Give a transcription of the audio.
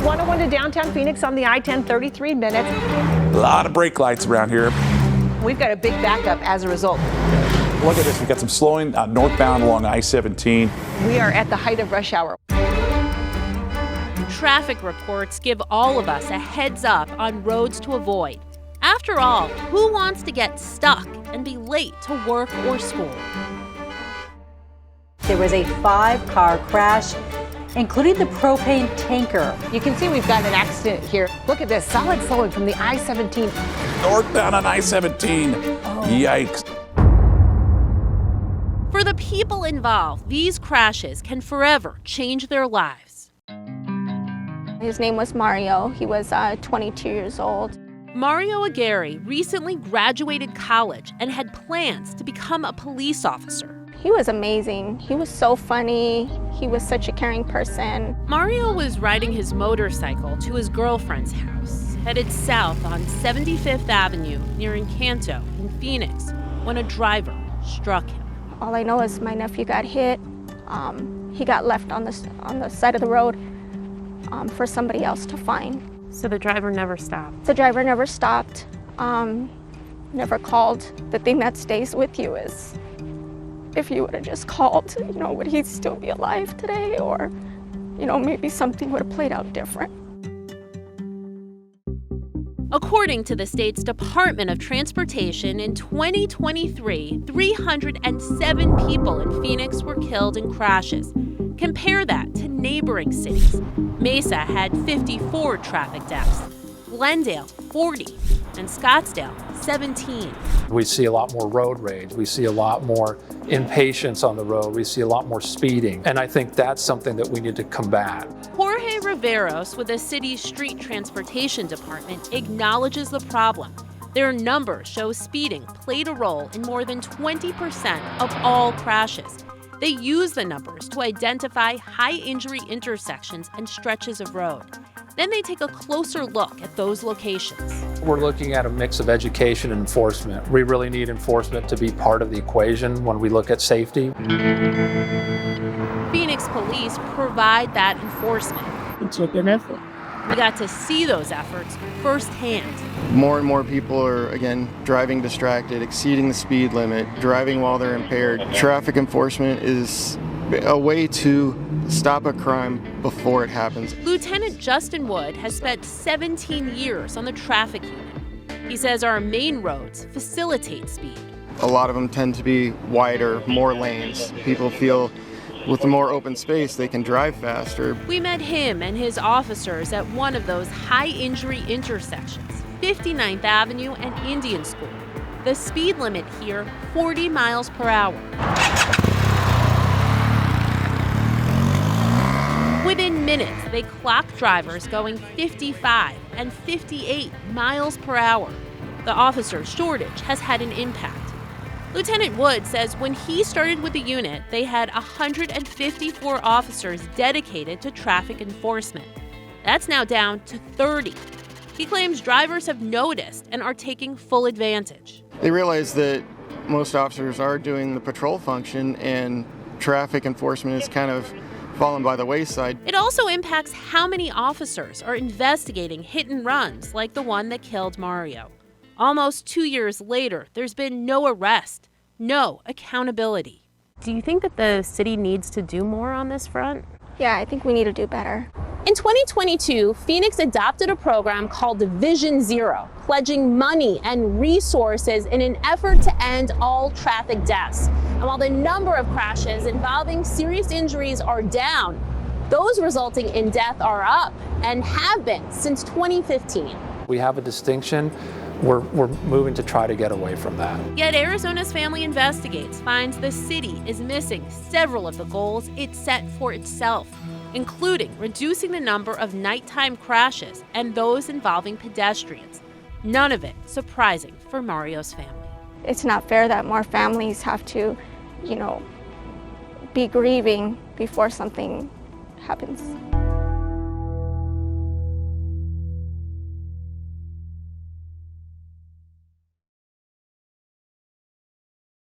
101 to downtown Phoenix on the I-10, 33 minutes. A lot of brake lights around here. We've got a big backup as a result. Look at this, we've got some slowing northbound along I-17. We are at the height of rush hour. Traffic reports give all of us a heads up on roads to avoid. After all, who wants to get stuck and be late to work or school? There was a 5-car crash, including the propane tanker. You can see we've got an accident here. Look at this, solid slowing from the I-17. Northbound on I-17. Oh. Yikes. For the people involved, these crashes can forever change their lives. His name was Mario. He was 22 years old. Mario Aguirre recently graduated college and had plans to become a police officer. He was amazing. He was so funny. He was such a caring person. Mario was riding his motorcycle to his girlfriend's house, headed south on 75th Avenue near Encanto in Phoenix, when a driver struck him. All I know is my nephew got hit. He got left on the side of the road for somebody else to find. So the driver never stopped? The driver never stopped, never called. The thing that stays with you is if you would have just called, would he still be alive today? Or, maybe something would have played out different. According to the state's Department of Transportation, in 2023, 307 people in Phoenix were killed in crashes. Compare that to neighboring cities. Mesa had 54 traffic deaths, Glendale 40, and Scottsdale 17. We see a lot more road rage. We see a lot more impatience on the road. We see a lot more speeding. And I think that's something that we need to combat. Jorge Riveros with the city's street transportation department acknowledges the problem. Their numbers show speeding played a role in more than 20% of all crashes. They use the numbers to identify high-injury intersections and stretches of road. Then they take a closer look at those locations. We're looking at a mix of education and enforcement. We really need enforcement to be part of the equation when we look at safety. Phoenix police provide that enforcement. It took an effort. We got to see those efforts firsthand. More and more people are, again, driving distracted, exceeding the speed limit, driving while they're impaired. Traffic enforcement is a way to stop a crime before it happens. Lieutenant Justin Wood has spent 17 years on the traffic unit. He says our main roads facilitate speed. A lot of them tend to be wider, more lanes. People feel with the more open space, they can drive faster. We met him and his officers at one of those high-injury intersections, 59th Avenue and Indian School. The speed limit here, 40 miles per hour. Within minutes, they clock drivers going 55 and 58 miles per hour. The officer shortage has had an impact. Lieutenant Wood says when he started with the unit, they had 154 officers dedicated to traffic enforcement. That's now down to 30. He claims drivers have noticed and are taking full advantage. They realize that most officers are doing the patrol function and traffic enforcement is kind of fallen by the wayside. It also impacts how many officers are investigating hit and runs like the one that killed Mario. Almost 2 years later, there's been no arrest, no accountability. Do you think that the city needs to do more on this front? Yeah, I think we need to do better. In 2022, Phoenix adopted a program called Vision Zero, pledging money and resources in an effort to end all traffic deaths. And while the number of crashes involving serious injuries are down, those resulting in death are up and have been since 2015. We have a distinction. We're moving to try to get away from that. Yet Arizona's Family Investigates finds the city is missing several of the goals it set for itself, including reducing the number of nighttime crashes and those involving pedestrians. None of it surprising for Mario's family. It's not fair that more families have to, be grieving before something happens.